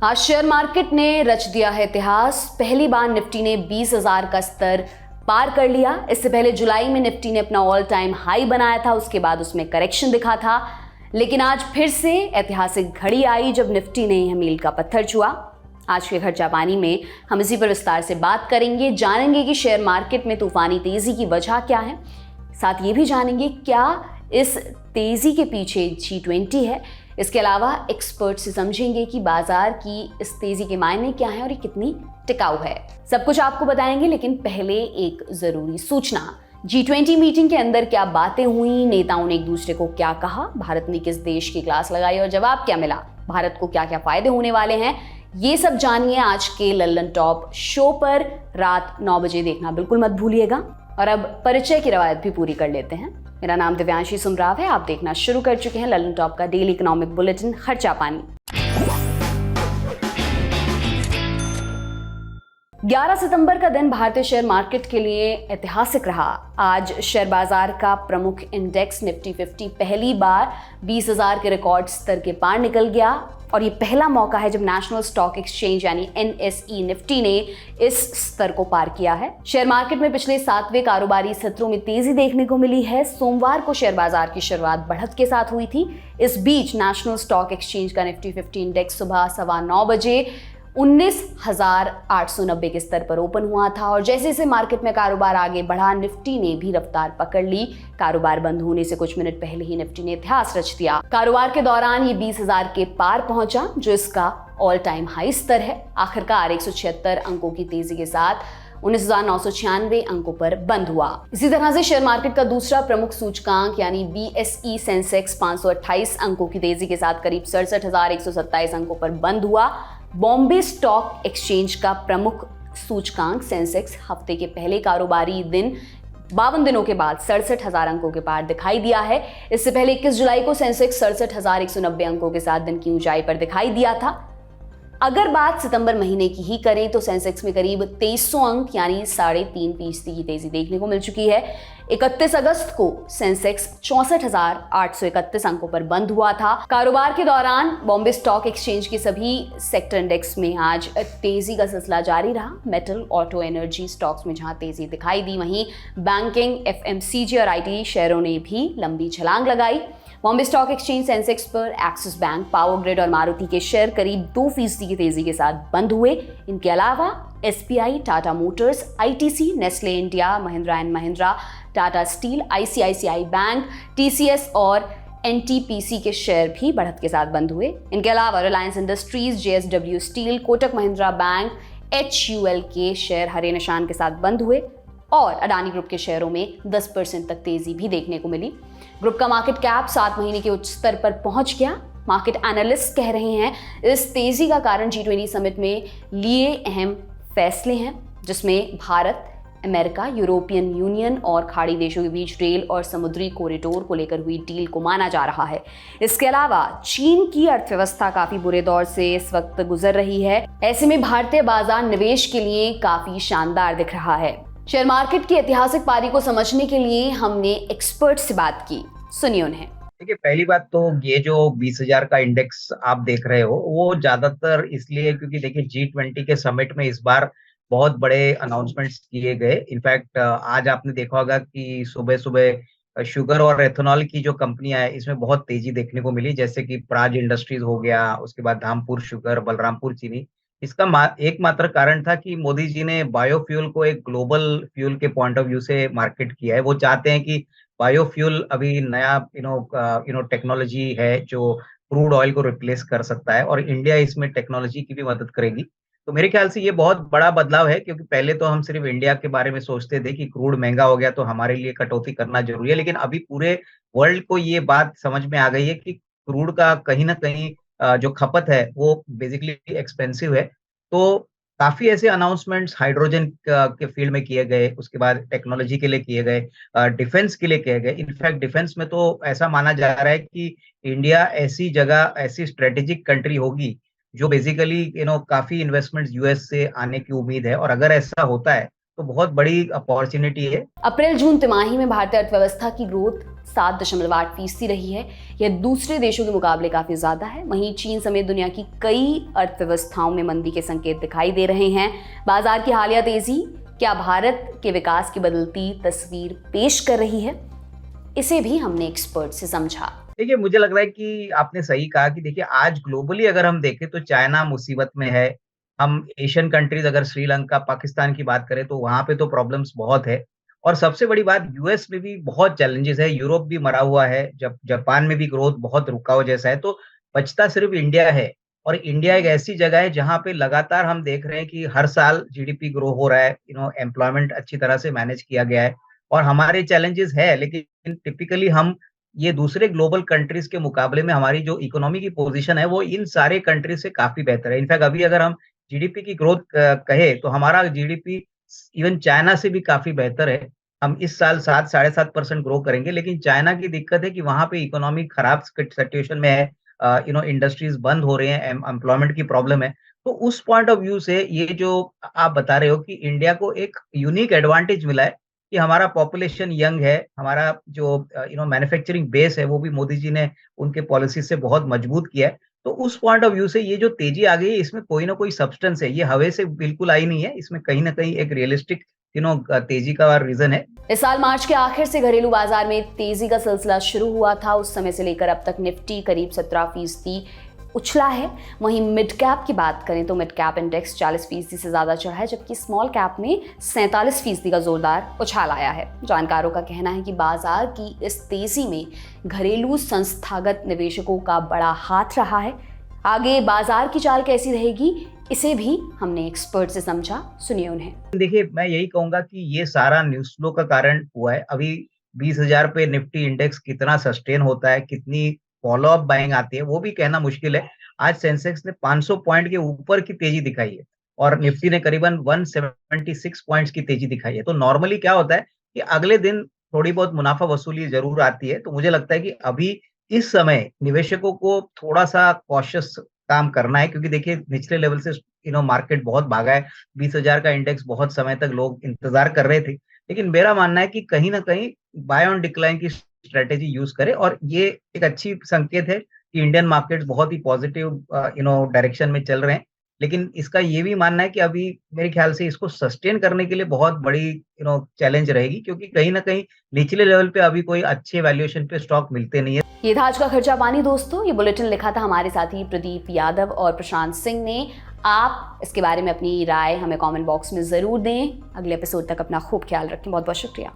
आज share market ने रच दिया है इतिहास। पहली बार निफ्टी ने 20,000 का स्तर पार कर लिया। इससे पहले जुलाई में निफ्टी ने अपना ऑल टाइम हाई बनाया था, उसके बाद उसमें करेक्शन दिखा था, लेकिन आज फिर से ऐतिहासिक घड़ी आई जब निफ्टी ने यह मील का पत्थर छुआ। आज के खर्चा पानी में हम इसी पर विस्तार से बात करेंगे, जानेंगे कि शेयर मार्केट में तूफानी तेजी की वजह क्या है, साथ ये भी जानेंगे क्या इस तेजी के पीछे G20 है। इसके अलावा एक्सपर्ट से समझेंगे कि बाजार की इस तेजी के मायने क्या हैं और ये कितनी टिकाऊ है। सब कुछ आपको बताएंगे, लेकिन पहले एक जरूरी सूचना। G20 मीटिंग के अंदर क्या बातें हुई, नेताओं ने एक दूसरे को क्या कहा, भारत ने किस देश की क्लास लगाई और जवाब क्या मिला, भारत को क्या क्या फायदे होने वाले हैं, ये सब जानिए आज के लल्लन टॉप शो पर। रात 9 बजे देखना बिल्कुल मत भूलिएगा। और अब परिचय की रवायत भी पूरी कर लेते हैं। मेरा नाम दिव्यांशी सुमराव है। आप देखना शुरू कर चुके हैं लल्लन टॉप का डेली इकोनॉमिक बुलेटिन खर्चा पानी। 11 सितंबर का दिन भारतीय शेयर मार्केट के लिए ऐतिहासिक रहा। आज शेयर बाजार का प्रमुख इंडेक्स निफ्टी 50 पहली बार 20,000 के रिकॉर्ड स्तर के पार निकल गया और ये पहला मौका है जब नेशनल स्टॉक एक्सचेंज यानी NSE निफ्टी ने इस स्तर को पार किया है। शेयर मार्केट में पिछले 7वें कारोबारी सत्रों में तेजी देखने को मिली है। सोमवार को शेयर बाजार की शुरुआत बढ़त के साथ हुई थी। इस बीच नेशनल स्टॉक एक्सचेंज का निफ्टी 50 इंडेक्स सुबह 9:15 बजे 19,890 के स्तर पर ओपन हुआ था और जैसे जैसे मार्केट में कारोबार आगे बढ़ा, निफ्टी ने भी रफ्तार पकड़ ली। कारोबार बंद होने से कुछ मिनट पहले ही निफ्टी ने इतिहास रच दिया। कारोबार के दौरान ये 20,000 के पार पहुंचा, जो इसका ऑल टाइम हाई स्तर है। आखिरकार 176 अंकों की तेजी के साथ 19,996 अंकों पर बंद हुआ। इसी तरह से शेयर मार्केट का दूसरा प्रमुख सूचकांक यानी BSE सेंसेक्स 528 अंकों की तेजी के साथ करीब 67,127 अंकों पर बंद हुआ। बॉम्बे स्टॉक एक्सचेंज का प्रमुख सूचकांक सेंसेक्स हफ्ते के पहले कारोबारी दिन 52 दिनों के बाद 67,000 अंकों के पार दिखाई दिया है। इससे पहले 21 जुलाई को सेंसेक्स 67,190 अंकों के साथ दिन की ऊंचाई पर दिखाई दिया था। अगर बात सितंबर महीने की ही करें तो सेंसेक्स में करीब 2300 अंक यानी 3.5% की तेजी देखने को मिल चुकी है। 31 अगस्त को सेंसेक्स 64,831 अंकों पर बंद हुआ था। कारोबार के दौरान बॉम्बे स्टॉक एक्सचेंज के सभी सेक्टर इंडेक्स में आज तेजी का सिलसिला जारी रहा। मेटल, ऑटो, एनर्जी स्टॉक्स में जहां तेजी दिखाई दी, वहीं बैंकिंग, FMCG और IT शेयरों ने भी लंबी छलांग लगाई। बॉम्बे स्टॉक एक्सचेंज सेंसेक्स पर एक्सिस बैंक, पावर ग्रिड और मारुति के शेयर करीब 2% की तेजी के साथ बंद हुए। इनके अलावा SBI, Tata Motors, ITC, Nestle India, Mahindra and Mahindra, Tata steel, ICICI bank, TCS और NTPC के शेयर भी बढ़त के साथ बंद हुए। इनके अलावा Reliance industries, JSW steel, Kotak Mahindra bank, HUL के शेयर हरे निशान के साथ बंद हुए और अडानी ग्रुप के शेयरों में 10% तक तेजी भी देखने को मिली। ग्रुप का मार्केट कैप 7 महीने के उच्च स्तर पर पहुंच गया। मार्केट एनालिस्ट कह रहे हैं इस तेजी का कारण G20 समिट में लिए अहम फैसले हैं, जिसमें भारत, अमेरिका, यूरोपियन यूनियन और खाड़ी देशों के बीच रेल और समुद्री कॉरिडोर को लेकर हुई डील को माना जा रहा है। इसके अलावा चीन की अर्थव्यवस्था काफी बुरे दौर से इस वक्त गुजर रही है। ऐसे में भारतीय बाजार निवेश के लिए काफी शानदार दिख रहा है। शेयर मार्केट की ऐतिहासिक पारी को समझने के लिए हमने एक्सपर्ट से बात की, सुनिए उन्हें। देखिए, पहली बात तो ये जो 20,000 का इंडेक्स आप देख रहे हो वो ज्यादातर इसलिए क्योंकि देखिए G20 के समिट में इस बार बहुत बड़े अनाउंसमेंट्स किए गए। इनफैक्ट आज आपने देखा होगा कि सुबह सुबह शुगर और एथेनॉल की जो कंपनियां है इसमें बहुत तेजी देखने को मिली, जैसे कि प्राज इंडस्ट्रीज हो गया, उसके बाद धामपुर शुगर, बलरामपुर चीनी। इसका एकमात्र कारण था कि मोदी जी ने बायोफ्यूल को एक ग्लोबल फ्यूल के पॉइंट ऑफ व्यू से मार्केट किया है। वो चाहते हैं कि बायोफ्यूल अभी नया टेक्नोलॉजी है जो क्रूड ऑयल को रिप्लेस कर सकता है और इंडिया इसमें टेक्नोलॉजी की भी मदद करेगी। तो मेरे ख्याल से ये बहुत बड़ा बदलाव है, क्योंकि पहले तो हम सिर्फ इंडिया के बारे में सोचते थे कि क्रूड महंगा हो गया तो हमारे लिए कटौती करना जरूरी है, लेकिन अभी पूरे वर्ल्ड को ये बात समझ में आ गई है कि क्रूड का कहीं ना कहीं जो खपत है वो बेसिकली एक्सपेंसिव है। तो काफी ऐसे अनाउंसमेंट्स हाइड्रोजन के फील्ड में किए गए, उसके बाद टेक्नोलॉजी के लिए किए गए, डिफेंस के लिए किए गए। इनफैक्ट डिफेंस में तो ऐसा माना जा रहा है कि इंडिया ऐसी जगह, ऐसी स्ट्रेटेजिक कंट्री होगी जो बेसिकली काफी इन्वेस्टमेंट्स US से आने की उम्मीद है। और अगर ऐसा होता है तो बहुत बड़ी अपॉर्चुनिटी है। अप्रैल जून तिमाही में भारतीय अर्थव्यवस्था की ग्रोथ 7.8% रही है। यह दूसरे देशों के मुकाबले काफी ज्यादा है। वहीं चीन समेत दुनिया की कई अर्थव्यवस्थाओं में मंदी के संकेत दिखाई दे रहे हैं। बाजार की हालिया तेजी क्या भारत के विकास की बदलती तस्वीर पेश कर रही है, इसे भी हमने एक्सपर्ट से समझा। देखिए, मुझे लग रहा है कि आपने सही कहा कि देखिए आज ग्लोबली अगर हम देखें तो चाइना मुसीबत में है। हम एशियन कंट्रीज अगर श्रीलंका, पाकिस्तान की बात करें तो वहाँ पे तो प्रॉब्लम्स बहुत है। और सबसे बड़ी बात यूएस में भी बहुत चैलेंजेस है, यूरोप भी मरा हुआ है, जापान में भी ग्रोथ बहुत रुका हुआ जैसा है, तो बचता सिर्फ इंडिया है। और इंडिया एक ऐसी जगह है जहाँ पे लगातार हम देख रहे हैं कि हर साल जीडीपी ग्रो हो रहा है, एम्प्लॉयमेंट अच्छी तरह से मैनेज किया गया है। और हमारे चैलेंजेस है, लेकिन टिपिकली हम ये दूसरे ग्लोबल कंट्रीज के मुकाबले में हमारी जो इकोनॉमी की पोजीशन है वो इन सारे कंट्रीज से काफी बेहतर है। इनफैक्ट अभी अगर हम जीडीपी की ग्रोथ कहे तो हमारा जीडीपी इवन चाइना से भी काफी बेहतर है। हम इस साल 7-7.5% ग्रो करेंगे, लेकिन चाइना की दिक्कत है कि वहां पे इकोनॉमी खराब सिचुएशन में है। इंडस्ट्रीज बंद हो रहे हैं, एम्प्लॉयमेंट की प्रॉब्लम है। तो उस पॉइंट ऑफ व्यू से ये जो आप बता रहे हो कि इंडिया को एक यूनिक एडवांटेज मिला है कि हमारा पॉपुलेशन यंग है, हमारा जो मैन्युफैक्चरिंग बेस है वो भी मोदी जी ने उनके पॉलिसी से बहुत मजबूत किया है। तो उस पॉइंट ऑफ व्यू से ये जो तेजी आ गई है इसमें कोई ना कोई सब्सटेंस है, ये हवा से बिल्कुल आई नहीं है, इसमें कहीं ना कहीं एक रियलिस्टिक तेजी का रीजन है। इस साल मार्च के आखिर से घरेलू बाजार में तेजी का सिलसिला शुरू हुआ था। उस समय से लेकर अब तक निफ्टी करीब 17% उछला है। वहीं मिड कैप की बात करें तो मिड कैप इंडेक्स 40% से ज्यादा चढ़ा है, जबकि स्मॉल कैप में 47% का जोरदार उछाल आया है। जानकारों का कहना है कि बाजार की इस तेजी में घरेलू संस्थागत निवेशकों का बड़ा हाथ रहा है। आगे बाजार की चाल कैसी रहेगी, इसे भी हमने एक्सपर्ट से समझा। सुनिए उन्हें। देखिए, मैं यही कहूंगा कि ये सारा न्यूज फ्लो का कारण हुआ है। अभी 20,000 पे निफ्टी इंडेक्स कितना सस्टेन होता है, कितनी फॉलो अप बाइंग आती है, वो भी कहना मुश्किल है। आज सेंसेक्स ने 500 पॉइंट के ऊपर की तेजी दिखाई है और निफ्टी ने करीबन 176 पॉइंट्स की तेजी दिखाई है। तो नॉर्मली क्या होता है कि अगले दिन थोड़ी बहुत मुनाफा वसूली जरूर आती है। तो मुझे लगता है कि अभी इस समय निवेशकों को थोड़ा सा कॉशियस काम करना है, क्योंकि देखिए निचले लेवल से मार्केट बहुत भागा है। 20,000 का इंडेक्स बहुत समय तक लोग इंतजार कर रहे थे, लेकिन मेरा मानना है कि कहीं ना कहीं बाय ऑन डिक्लाइन की स्ट्रेटेजी यूज करे। और ये एक अच्छी संकेत है कि इंडियन मार्केट्स बहुत ही पॉजिटिव डायरेक्शन में चल रहे हैं। लेकिन इसका ये भी मानना है कि अभी मेरे ख्याल से इसको सस्टेन करने के लिए बहुत बड़ी चैलेंज रहेगी, क्योंकि कहीं ना कहीं निचले लेवल पे अभी कोई अच्छे वैल्यूएशन पे स्टॉक मिलते नहीं है। ये था आज का खर्चा पानी दोस्तों। ये बुलेटिन लिखा था हमारे साथी प्रदीप यादव और प्रशांत सिंह ने। आप इसके बारे में अपनी राय हमें कमेंट बॉक्स में जरूर दें। अगले एपिसोड तक अपना खूब ख्याल रखें। बहुत बहुत शुक्रिया।